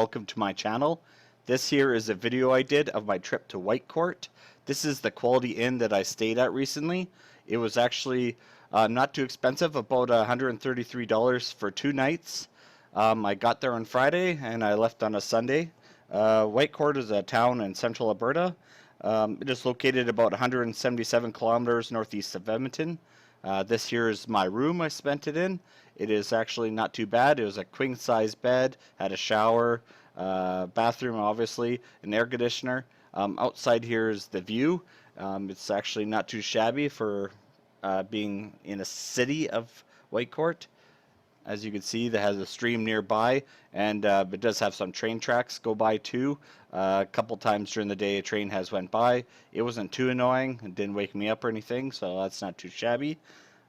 welcome to my channel. This here is a video I did of my trip to Whitecourt. This is the Quality Inn that I stayed at recently. It was actually not too expensive, about $133 for 2 nights. I got there on Friday and I left on a Sunday. Whitecourt is a town in central Alberta. It is located about 177 kilometers northeast of Edmonton. This here is my room I spent it in. It is actually not too bad. It was a queen size bed, had a shower, bathroom obviously, an air conditioner. Outside here is the view. It's actually not too shabby for being in a city of Whitecourt. As you can see, that has a stream nearby, and it does have some train tracks go by too. A couple times during the day a train has went by. It wasn't too annoying, it didn't wake me up or anything, so that's not too shabby.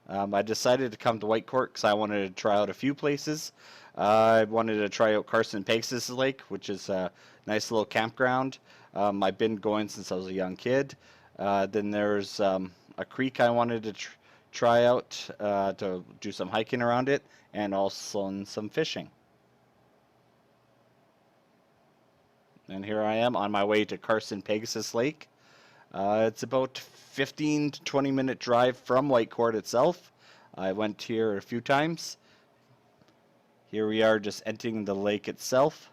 I decided to come to Whitecourt because I wanted to try out a few places. I wanted to try out Carson Pegasus Lake, which is a nice little campground. I've been going since I was a young kid. Then there's a creek I wanted to try out to do some hiking around it, and also some fishing. And here I am on my way to Carson Pegasus Lake. It's about 15 to 20 minute drive from Whitecourt itself. I went here a few times. Here we are just entering the lake itself.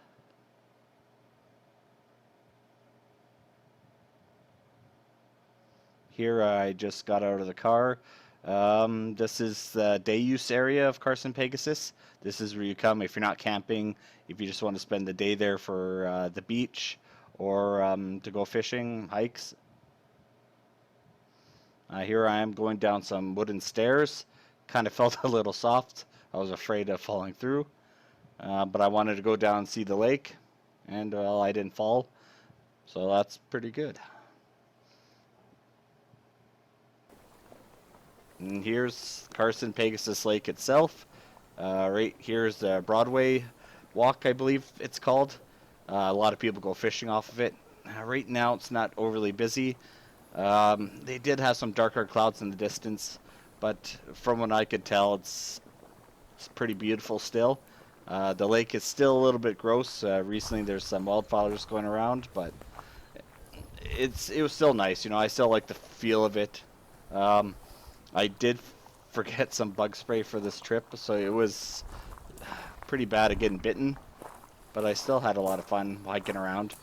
Here I just got out of the car. This is the day use area of Carson Pegasus. This is where you come if you're not camping, if you just want to spend the day there for the beach or to go fishing, hikes. Here I am going down some wooden stairs. Kind of felt a little soft. I was afraid of falling through. But I wanted to go down and see the lake, and well, I didn't fall. So that's pretty good. And here's Carson Pegasus Lake itself. Right here's the Broadway Walk, I believe it's called. A lot of people go fishing off of it. Right now it's not overly busy. They did have some darker clouds in the distance, but from what I could tell, it's pretty beautiful still. The lake is still a little bit gross. Recently there's some wildfires going around, but it was still nice. You know, I still like the feel of it. I did forget some bug spray for this trip, so it was pretty bad at getting bitten, but I still had a lot of fun hiking around.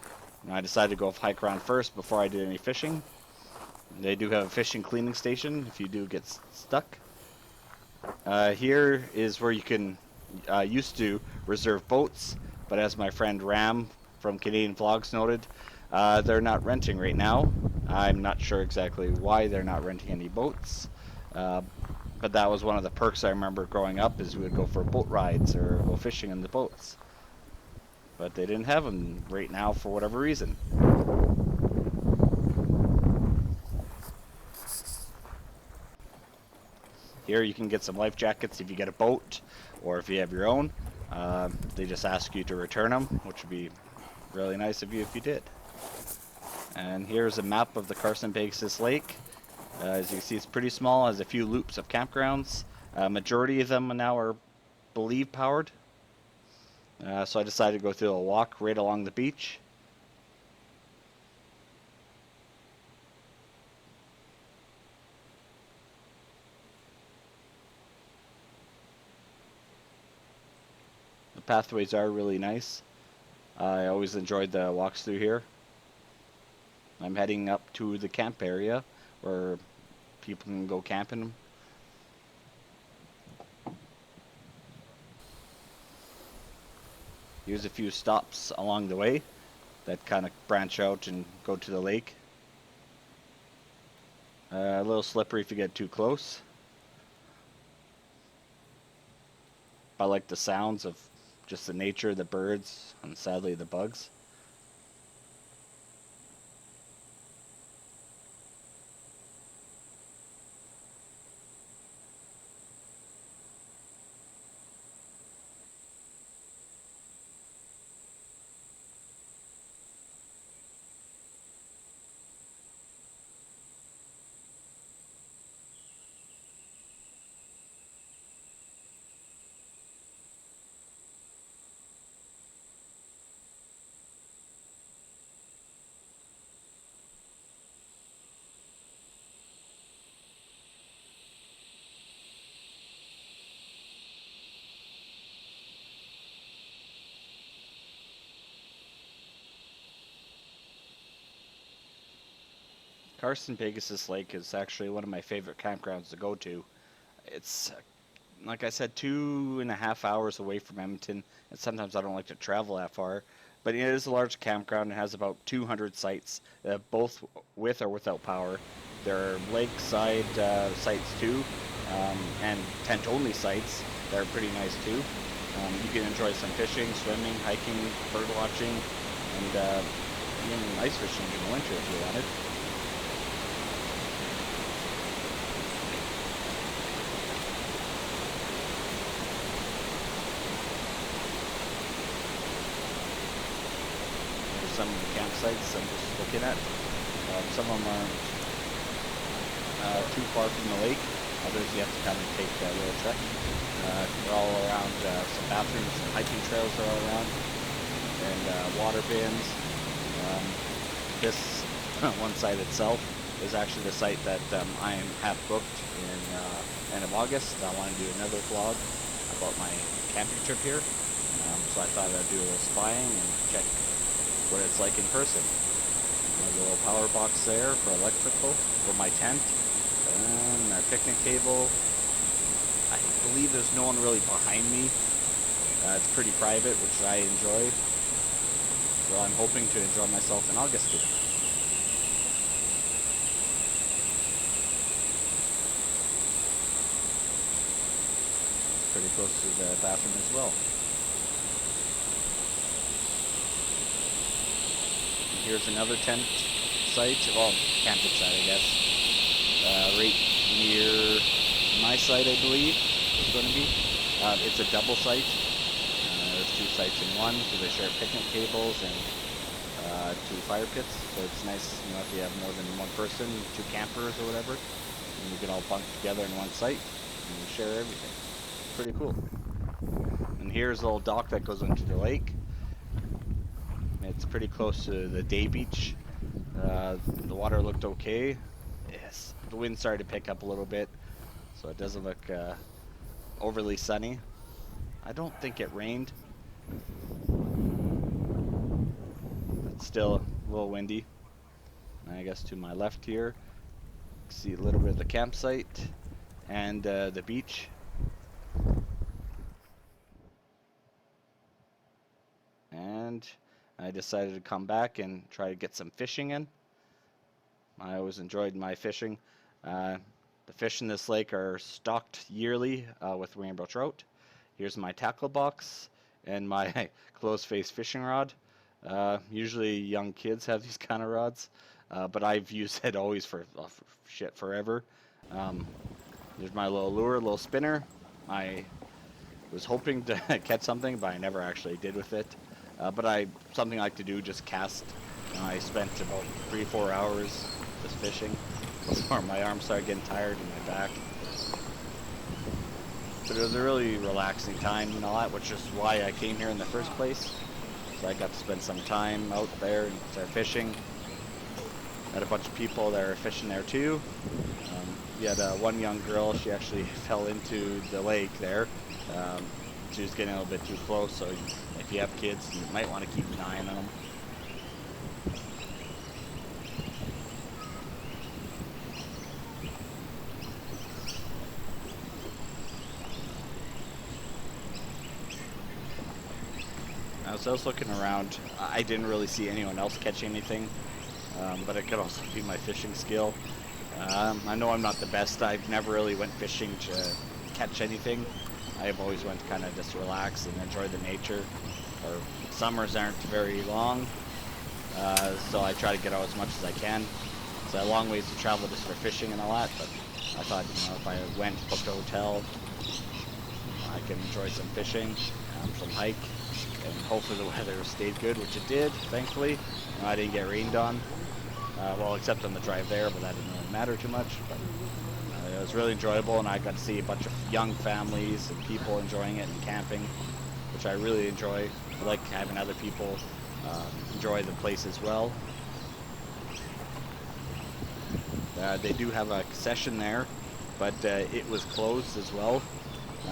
And I decided to go hike around first before I did any fishing. They do have a fishing cleaning station if you do get stuck. Here is where you can used to reserve boats, but as my friend Ram from Canadian Vlogs noted, they're not renting right now. I'm not sure exactly why they're not renting any boats. But that was one of the perks I remember growing up, is we would go for boat rides or go fishing in the boats. But they didn't have them right now for whatever reason. Here you can get some life jackets if you get a boat or if you have your own. They just ask you to return them, which would be really nice of you if you did. And here's a map of the Carson Pegasus Lake. As you can see, it's pretty small, has a few loops of campgrounds. Majority of them now are, believe, powered. So I decided to go through a walk right along the beach. The pathways are really nice. I always enjoyed the walks through here. I'm heading up to the camp area where people can go camping. Here's a few stops along the way that kind of branch out and go to the lake. A little slippery if you get too close. I like the sounds of just the nature, the birds, and sadly the bugs. Carson Pegasus Lake is actually one of my favorite campgrounds to go to. It's, like I said, 2.5 hours away from Edmonton, and sometimes I don't like to travel that far. But it is a large campground. It has about 200 sites, both with or without power. There are lakeside sites too, and tent-only sites that are pretty nice too. You can enjoy some fishing, swimming, hiking, bird watching, and even ice fishing in the winter if you wanted. There's some of the campsites I'm just looking at. Some of them aren't too far from the lake. Others you have to kind of take a little trek. They're all around. Some bathrooms and hiking trails are all around, and water bins. This one site itself is actually the site that I am half booked in end of August. I want to do another vlog about my camping trip here, so I thought I'd do a little spying and check what it's like in person. There's a little power box there for electrical for my tent, and our picnic table. I believe there's no one really behind me. It's pretty private, which I enjoy. So I'm hoping to enjoy myself in August here. It's pretty close to the bathroom as well. And here's another tent site, well, camping site I guess. Right near my site, I believe, is going to be. It's a double site. There's two sites in one, so they share picnic tables and two fire pits. So it's nice, if you have more than one person, two campers or whatever, and you can all bunk together in one site and you share everything. Pretty cool. And here's a little dock that goes into the lake. It's pretty close to the day beach. The water looked okay. Yes, the wind started to pick up a little bit, so it doesn't look overly sunny. I don't think it rained. It's still a little windy. And I guess to my left here, see a little bit of the campsite and the beach. And I decided to come back and try to get some fishing in. I always enjoyed my fishing. The fish in this lake are stocked yearly with rainbow trout. Here's my tackle box and my closed-face fishing rod. Usually young kids have these kind of rods, but I've used it always for forever. There's my little lure, little spinner. I was hoping to catch something, but I never actually did with it. But something I like to do, just cast. I spent about 3-4 hours just fishing before my arms started getting tired and my back. But it was a really relaxing time and all that, which is why I came here in the first place. So I got to spend some time out there and start fishing. Had a bunch of people that are fishing there too. We had one young girl, she actually fell into the lake there. She was getting a little bit too close, so if you have kids, you might want to keep an eye on them. As I was looking around, I didn't really see anyone else catch anything, but it could also be my fishing skill. I know I'm not the best. I've never really went fishing to catch anything. I've always went to kind of just relax and enjoy the nature. Our summers aren't very long, so I try to get out as much as I can. It's a long ways to travel just for fishing and all that, but I thought, if I went, booked a hotel, I can enjoy some fishing, some hike, and hopefully the weather stayed good, which it did, thankfully. I didn't get rained on, well, except on the drive there, but that didn't really matter too much. But it was really enjoyable, and I got to see a bunch of young families and people enjoying it and camping, which I really enjoy. I like having other people enjoy the place as well. They do have a concession there, but it was closed as well.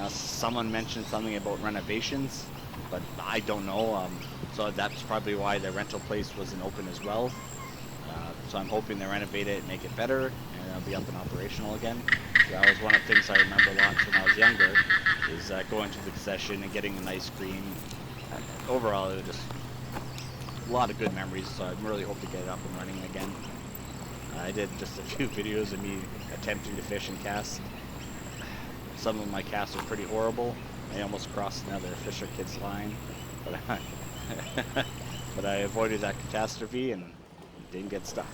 Someone mentioned something about renovations, but I don't know. So that's probably why the rental place wasn't open as well. So so I'm hoping they renovate it and make it better, and it'll be up and operational again. That was one of the things I remember lots when I was younger, is going to the concession and getting an ice cream. Overall, it was just a lot of good memories, so I really hope to get it up and running again. I did just a few videos of me attempting to fish and cast. Some of my casts are pretty horrible. I almost crossed another fisher kid's line, but I avoided that catastrophe and didn't get stuck.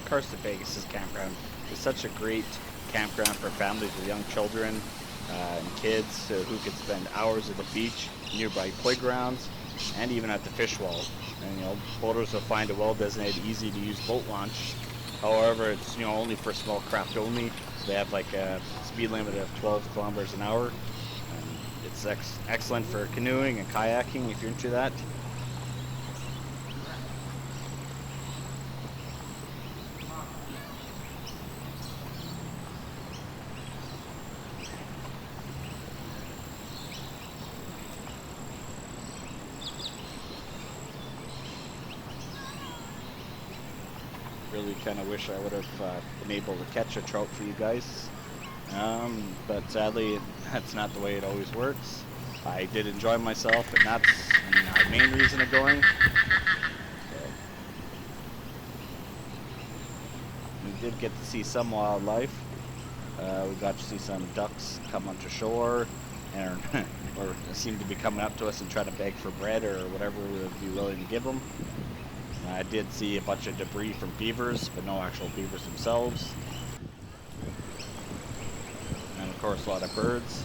Carson Pegasus campground is such a great campground for families with young children and kids who could spend hours at the beach, nearby playgrounds, and even at the fish wall. And boaters will find a well-designated, easy-to-use boat launch. However, it's only for small craft only. So they have like a speed limit of 12 kilometers an hour. And it's excellent for canoeing and kayaking if you're into that. Really kind of wish I would have been able to catch a trout for you guys, but sadly that's not the way it always works. I did enjoy myself, and that's my main reason of going. We did get to see some wildlife. We got to see some ducks come onto shore, and or seem to be coming up to us and trying to beg for bread or whatever we would be willing to give them. I did see a bunch of debris from beavers, but no actual beavers themselves. And of course a lot of birds.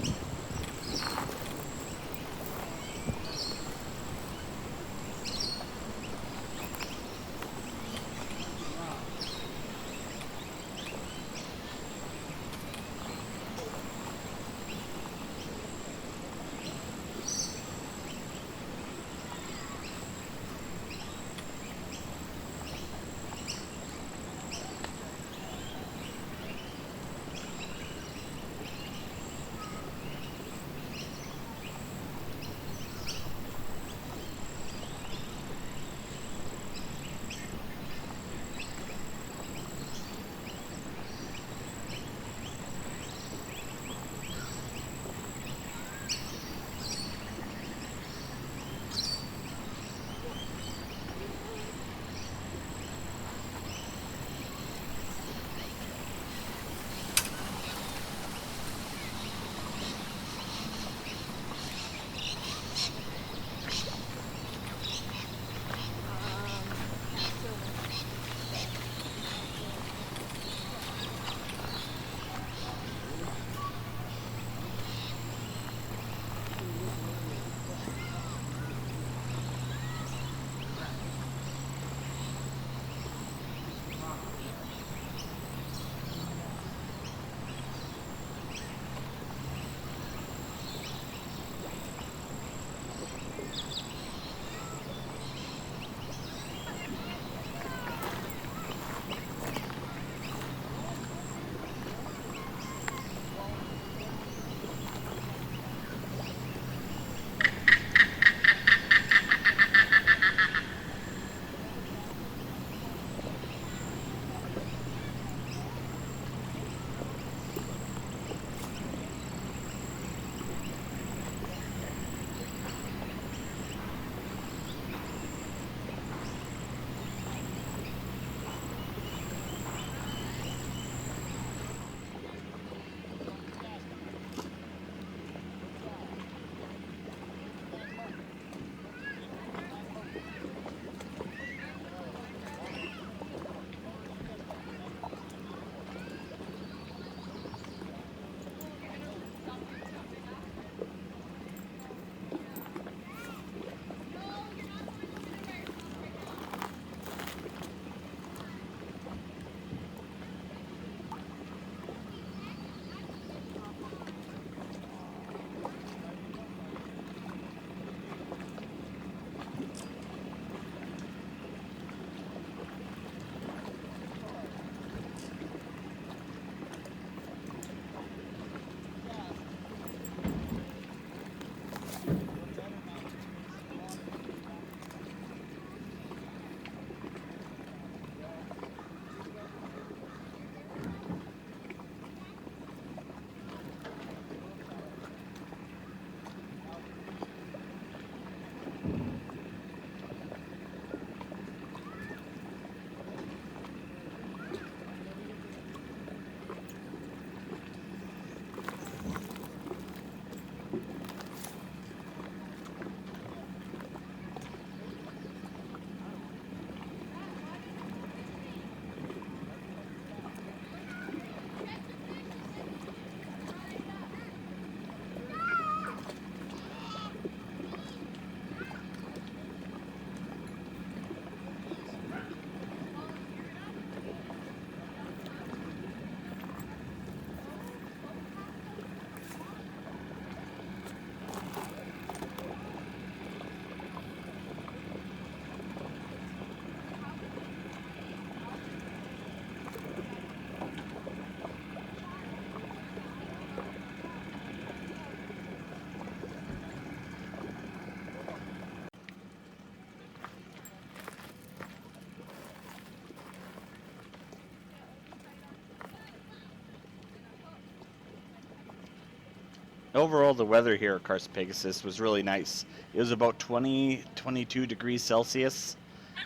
Overall, the weather here at Carson Pegasus was really nice. It was about 22 degrees Celsius.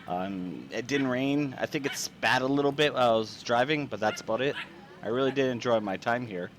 It didn't rain. I think it spat a little bit while I was driving, but that's about it. I really did enjoy my time here.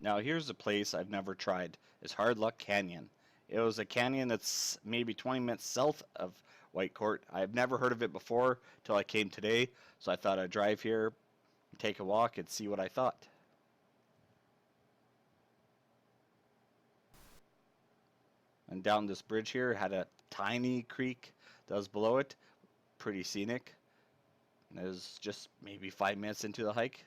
Now here's a place I've never tried. It's Hard Luck Canyon. It was a canyon that's maybe 20 minutes south of Whitecourt. I've never heard of it before till I came today, so I thought I'd drive here, take a walk, and see what I thought. And down this bridge here had a tiny creek that was below it. Pretty scenic. It was just maybe 5 minutes into the hike.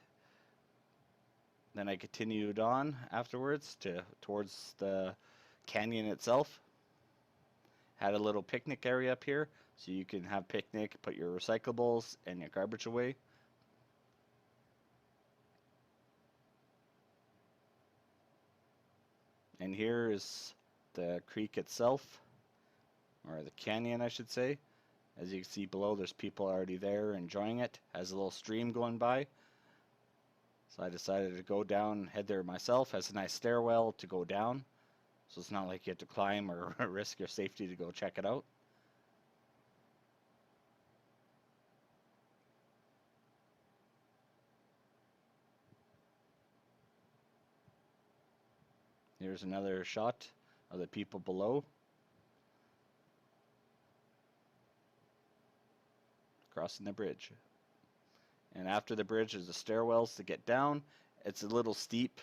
Then I continued on afterwards towards the canyon itself. Had a little picnic area up here, so you can have picnic, put your recyclables and your garbage away. And here is the creek itself, or the canyon I should say. As you can see below, there's people already there enjoying it. Has a little stream going by. So I decided to go down, head there myself. Has a nice stairwell to go down. So it's not like you have to climb or risk your safety to go check it out. Here's another shot of the people below. Crossing the bridge. And after the bridge, there's the stairwells to get down. It's a little steep.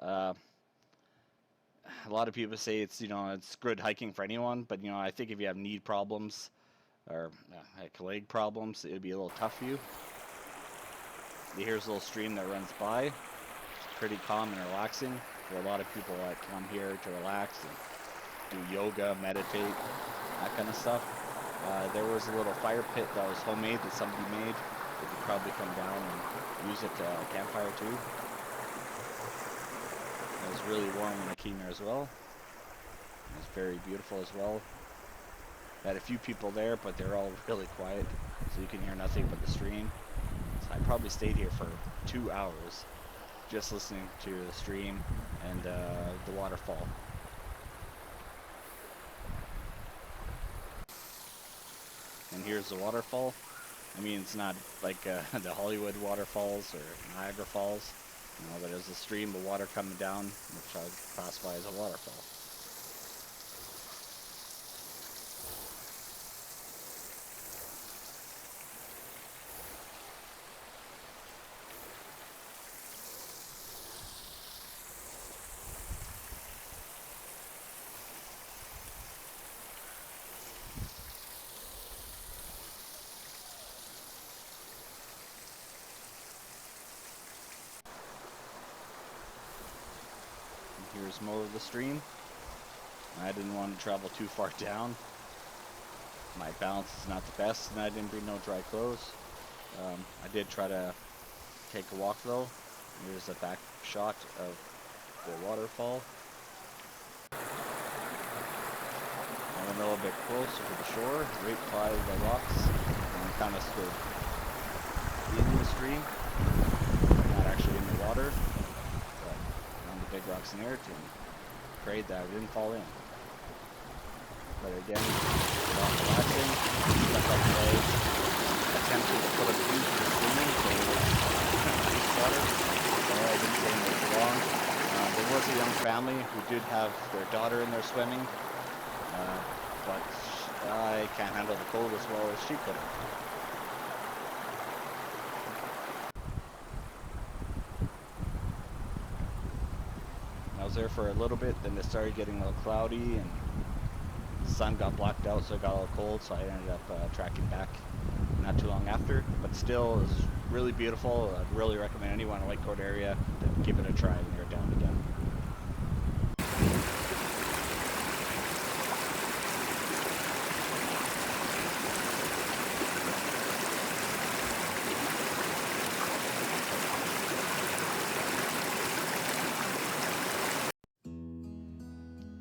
A lot of people say it's good hiking for anyone, but I think if you have knee problems or leg problems, it'd be a little tough for you. Here's a little stream that runs by. It's pretty calm and relaxing for a lot of people that come here to relax and do yoga, meditate, that kind of stuff. There was a little fire pit that was homemade that somebody made. You could probably come down and use it to campfire too. It was really warm when I came here as well. It was very beautiful as well. Had a few people there, but they're all really quiet, so you can hear nothing but the stream. So I probably stayed here for 2 hours just listening to the stream and the waterfall. And here's the waterfall. I mean, it's not like the Hollywood waterfalls or Niagara Falls, you know, but there's a stream of water coming down, which I would classify as a waterfall. And here's more of the stream. I didn't want to travel too far down. My balance is not the best, and I didn't bring no dry clothes. I did try to take a walk though. Here's a back shot of the waterfall. I went a little bit closer to the shore, right by the rocks, and kind of stood in the stream, not actually in the water, but on the big rocks in there, and prayed that I didn't fall in. But again, relaxing, stuff like today, attempted to put a view to the swimming, so it was deep water, so I didn't stay in there too long. There was a young family who did have their daughter in there swimming, but I can't handle the cold as well as she could. I was there for a little bit, then it started getting a little cloudy, and the sun got blacked out, so it got a little cold, so I ended up tracking back not too long after. But still, it was really beautiful. I'd really recommend anyone in the Whitecourt area to give it a try when you're down again.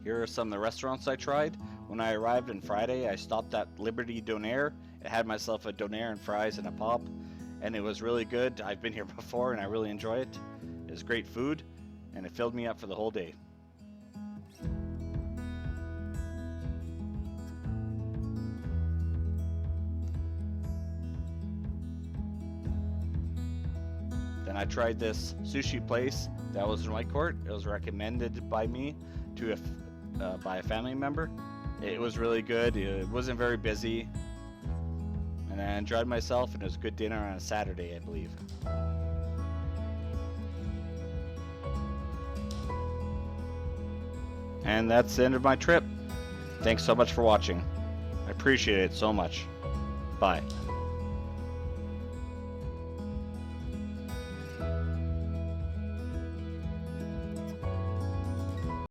Here are some of the restaurants I tried. When I arrived on Friday, I stopped at Liberty Donair. I had myself a donair and fries and a pop, and it was really good. I've been here before and I really enjoy it. It was great food, and it filled me up for the whole day. Then I tried this sushi place that was in Whitecourt. It was recommended by me to by a family member. It was really good. It wasn't very busy, and I enjoyed myself, and it was a good dinner on a Saturday, I believe. And that's the end of my trip. Thanks so much for watching. I appreciate it so much. Bye.